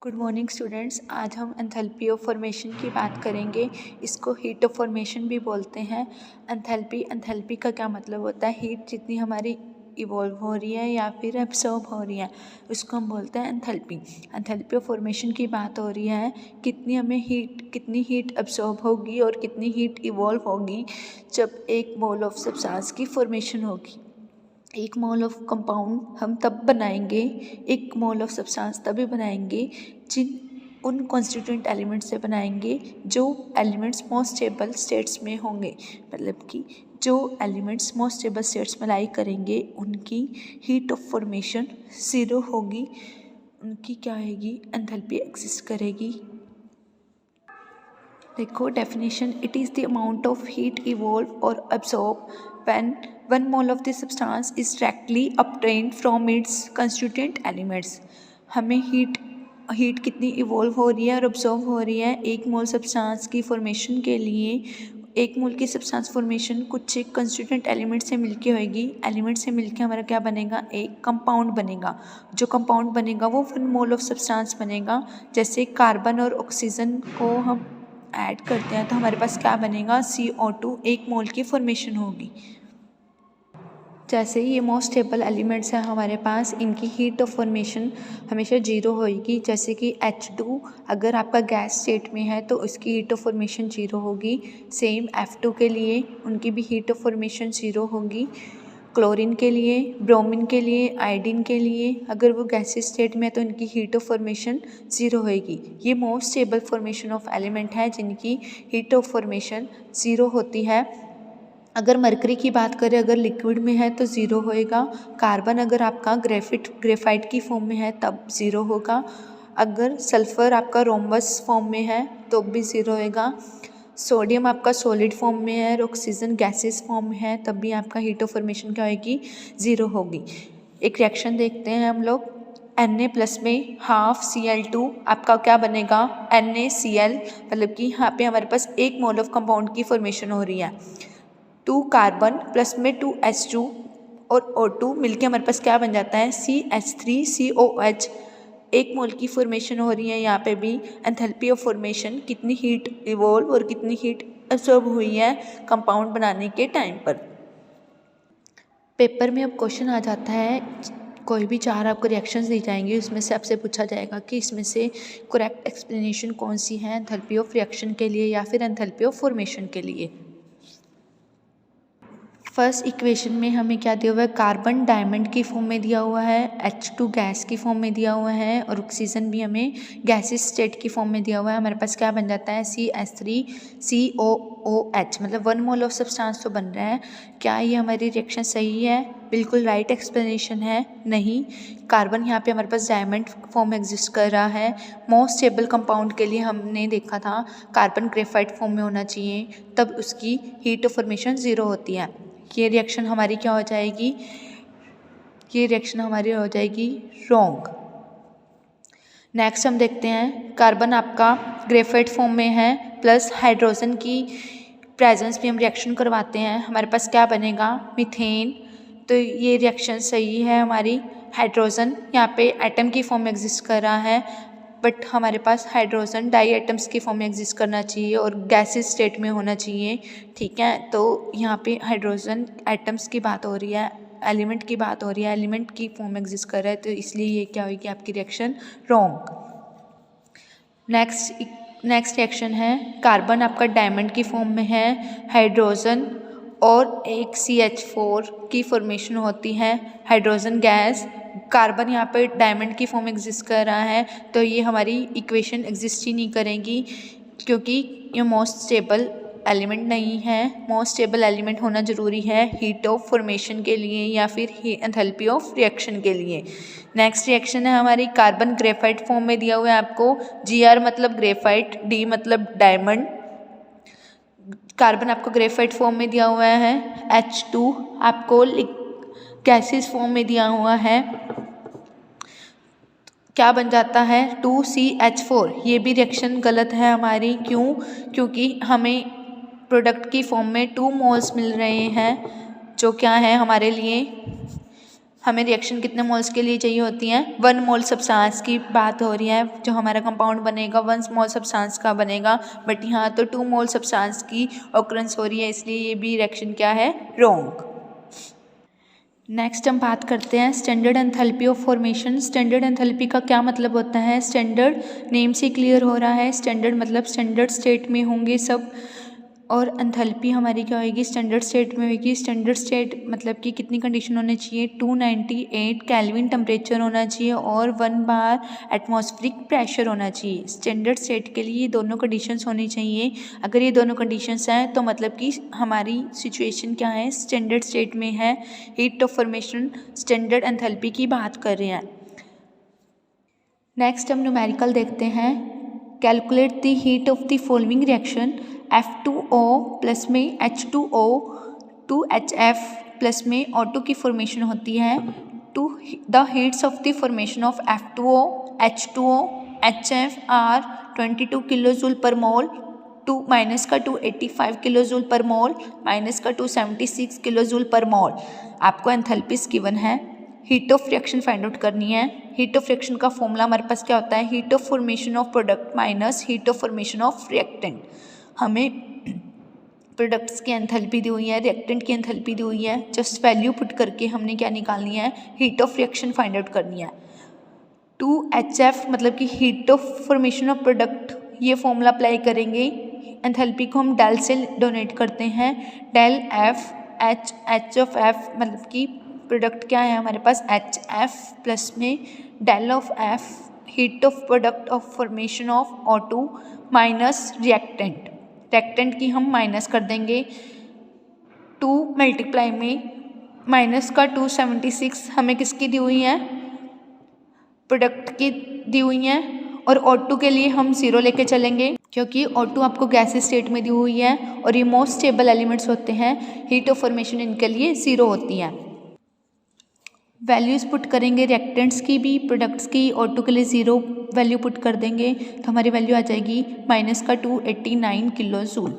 Good morning students. आज हम enthalpy of formation की बात करेंगे। इसको हीट ऑफ फॉर्मेशन भी बोलते हैं। एंथैल्पी का क्या मतलब होता है? हीट जितनी हमारी इवॉल्व हो रही है या फिर एब्सॉर्ब हो रही है उसको हम बोलते हैं एंथैल्पी। एंथैल्पी ऑफ फॉर्मेशन की बात हो रही है कितनी हीट एब्सॉर्ब होगी और कितनी हीट इवॉल्व होगी जब एक मोल ऑफ सब्सटेंस की फॉर्मेशन होगी। एक मोल ऑफ कंपाउंड हम तब बनाएंगे, एक मोल ऑफ सब्सटेंस तभी बनाएंगे उन कॉन्स्टिट्यूएंट एलिमेंट से बनाएंगे जो एलिमेंट्स मोस्ट स्टेबल स्टेट्स में होंगे। मतलब कि जो एलिमेंट्स मोस्ट स्टेबल स्टेट्स में लाई करेंगे उनकी हीट ऑफ फॉर्मेशन ज़ीरो होगी, उनकी क्या होगी, एंथैल्पी एग्जिस्ट करेगी। देखो definition, it is the amount of heat evolve और absorb when 1 mole of the substance is directly obtained from its constituent elements. हमें हीट कितनी इवॉल्व हो रही है और अब्सॉर्ब हो रही है एक मोल सब्सटेंस की फॉर्मेशन के लिए। एक मोल की सब्सटेंस फॉर्मेशन कुछ एक कंस्टिट्यूएंट एलिमेंट से मिलके होएगी। एलिमेंट से मिलके हमारा क्या बनेगा, एक कंपाउंड बनेगा। जो कंपाउंड बनेगा वो 1 मोल ऑफ सब्सटेंस बनेगा। जैसे कार्बन और ऑक्सीजन को हम ऐड करते हैं तो हमारे पास क्या बनेगा, CO2, 1 मोल की फॉर्मेशन होगी। जैसे ये मोस्ट स्टेबल एलिमेंट्स हैं हमारे पास, इनकी हीट ऑफ फॉर्मेशन हमेशा जीरो होगी। जैसे कि H2 अगर आपका गैस स्टेट में है तो उसकी हीट ऑफ फॉर्मेशन जीरो होगी। सेम F2 के लिए उनकी भी हीट ऑफ फॉर्मेशन जीरो होगी। क्लोरीन के लिए, ब्रोमीन के लिए, आयोडीन के लिए अगर वो गैसेस स्टेट में है तो इनकी हीट ऑफ फॉर्मेशन ज़ीरो होएगी। ये most stable formation of element है जिनकी हीट ऑफ फॉर्मेशन ज़ीरो होती है। अगर मरकरी की बात करें, अगर लिक्विड में है तो ज़ीरो होएगा। कार्बन अगर आपका ग्रेफाइट की फॉर्म में है तब ज़ीरो होगा। अगर सल्फ़र आपका रोम्बस फॉर्म में है तो भी ज़ीरो होएगा। सोडियम आपका सॉलिड फॉर्म में है और ऑक्सीजन गैसेस फॉर्म में है तब भी आपका हीट ऑफ फॉर्मेशन क्या होगी, ज़ीरो होगी। एक रिएक्शन देखते हैं हम लोग। Na+ में हाफ Cl2 आपका क्या बनेगा, NaCl, मतलब कि यहाँ पे हमारे पास 1 मोल ऑफ कंपाउंड की फॉर्मेशन हो रही है। 2 कार्बन प्लस में 2H2 और O2 मिलके हमारे पास क्या बन जाता है, CH3COH। 1 मोल की फॉर्मेशन हो रही है। यहाँ पे भी एंथैल्पी ऑफ फॉर्मेशन, कितनी हीट इवॉल्व और कितनी हीट एब्सॉर्ब हुई है कंपाउंड बनाने के टाइम पर। पेपर में अब क्वेश्चन आ जाता है, कोई भी 4 आपको रिएक्शंस दी जाएंगी, उसमें से आपसे पूछा जाएगा कि इसमें से करेक्ट एक्सप्लेनेशन कौन सी है एंथैल्पी ऑफ रिएक्शन के लिए या फिर एंथैल्पी ऑफ फॉर्मेशन के लिए। फर्स्ट इक्वेशन में हमें क्या दिया हुआ है, कार्बन डायमंड की फॉर्म में दिया हुआ है, H2 गैस की फॉर्म में दिया हुआ है और ऑक्सीजन भी हमें गैसेस स्टेट की फॉर्म में दिया हुआ है। हमारे पास क्या बन जाता है, CH3COOH, मतलब 1 मोल ऑफ सब्सटेंस तो बन रहा है। क्या ये हमारी रिएक्शन सही है? बिल्कुल राइट एक्सप्लेनेशन है। नहीं, कार्बन यहाँ पे हमारे पास डायमंड फॉर्म एग्जिस्ट कर रहा है। मोस्ट स्टेबल कंपाउंड के लिए हमने देखा था कार्बन ग्रेफाइट फॉर्म में होना चाहिए, तब उसकी हीट ऑफ फॉर्मेशन ज़ीरो होती है। ये रिएक्शन हमारी क्या हो जाएगी, ये रिएक्शन हमारी हो जाएगी रॉन्ग। नेक्स्ट हम देखते हैं, कार्बन आपका ग्रेफाइट फॉर्म में है प्लस हाइड्रोजन की प्रेजेंस में हम रिएक्शन करवाते हैं, हमारे पास क्या बनेगा, मीथेन। तो ये रिएक्शन सही है हमारी। हाइड्रोजन यहाँ पे एटम की फॉर्म में एग्जिस्ट कर रहा है, बट हमारे पास हाइड्रोजन डाई एटम्स की फॉर्म में एग्जिस्ट करना चाहिए और गैसेस स्टेट में होना चाहिए। ठीक है, तो यहाँ पे हाइड्रोजन एटम्स की बात हो रही है, एलिमेंट की बात हो रही है, एलिमेंट की फॉर्म में एग्जिस्ट कर रहा है, तो इसलिए ये क्या होगी आपकी रिएक्शन रॉन्ग। नेक्स्ट रिएक्शन है, कार्बन आपका डायमंड की फॉर्म में है, हाइड्रोजन और एक CH4 की फॉर्मेशन होती है, हाइड्रोजन गैस। कार्बन यहाँ पे डायमंड की फॉर्म एग्जिस्ट कर रहा है, तो ये हमारी इक्वेशन एग्जिस्ट ही नहीं करेगी क्योंकि ये मोस्ट स्टेबल एलिमेंट नहीं है। मोस्ट स्टेबल एलिमेंट होना ज़रूरी है हीट ऑफ फॉर्मेशन के लिए या फिर एंथैल्पी ऑफ रिएक्शन के लिए। नेक्स्ट रिएक्शन है हमारी, कार्बन ग्रेफाइट फॉर्म में दिया हुआ है आपको, Gr मतलब ग्रेफाइट, D मतलब डायमंड। कार्बन आपको ग्रेफाइट फॉर्म में दिया हुआ है, H2 आपको गैसेस फॉर्म में दिया हुआ है, क्या बन जाता है 2CH4। ये भी रिएक्शन गलत है हमारी, क्यों? क्योंकि हमें प्रोडक्ट की फॉर्म में 2 मोल्स मिल रहे हैं जो क्या है हमारे लिए, हमें रिएक्शन कितने मोल्स के लिए चाहिए होती हैं? 1 मोल सब्सटेंस की बात हो रही है, जो हमारा कंपाउंड बनेगा 1 मोल सब्सटेंस का बनेगा, बट यहाँ तो 2 मोल सब्सटेंस की ऑकरेंस हो रही है, इसलिए ये भी रिएक्शन क्या है? रॉन्ग। नेक्स्ट हम बात करते हैं standard enthalpy of formation. Standard enthalpy का क्या मतलब होता है? स्टैंडर्ड नेम से क्लियर हो रहा है, स्टैंडर्ड मतलब स्टैंडर्ड स्टेट में होंगे सब, और एंथैल्पी हमारी क्या होगी? स्टैंडर्ड स्टेट में होगी। स्टैंडर्ड स्टेट मतलब कि कितनी कंडीशन होनी चाहिए? 298 केल्विन टेम्परेचर होना चाहिए और 1 बार एटमॉस्फेरिक प्रेशर होना चाहिए। स्टैंडर्ड स्टेट के लिए ये दोनों कंडीशंस होनी चाहिए। अगर ये दोनों कंडीशंस हैं तो मतलब कि हमारी सिचुएशन क्या है? स्टैंडर्ड स्टेट में है, heat of formation, standard enthalpy की बात कर रहे हैं। नेक्स्ट हम न्यूमेरिकल देखते हैं। Calculate the heat of the following reaction. F2O plus में H2O 2HF प्लस में O2 की फॉर्मेशन होती है। To the heats of the formation of F2O, H2O, HF are 22 kilo joule per mole, minus का 285 kilo joule per mole, minus का 276 kilo joule per मोल। आपको enthalpies given है, heat of reaction find out करनी है। Heat of reaction का formula हमारे पास क्या होता है? Heat of formation of product minus heat of formation of reactant. हमें प्रोडक्ट्स की एंथैल्पी दी हुई है, रिएक्टेंट की एंथैल्पी दी हुई है, जस्ट वैल्यू पुट करके हमने क्या निकालनी है? Heat of reaction find out करनी है। 2HF मतलब कि heat of formation of product, ये फॉर्मूला अप्लाई करेंगे। एंथैल्पी को हम डेल से डोनेट करते हैं, del F H of F मतलब कि प्रोडक्ट क्या है हमारे पास? HF प्लस में del of F heat of product of formation of O2 minus reactant. Reactant की हम माइनस कर देंगे, 2 मल्टीप्लाई में माइनस का 276 हमें किसकी दी हुई है? प्रोडक्ट की दी हुई है, और O2 के लिए हम 0 लेके चलेंगे, क्योंकि O2 आपको गैस स्टेट में दी हुई है और ये मोस्ट स्टेबल एलिमेंट्स होते हैं, हीट ऑफ फॉर्मेशन इनके लिए 0 होती है। वैल्यूज़ पुट करेंगे रिएक्टेंट्स की भी, प्रोडक्ट्स की, O2 के लिए 0 वैल्यू पुट कर देंगे, तो हमारी वैल्यू आ जाएगी माइनस का 289 किलो जूल।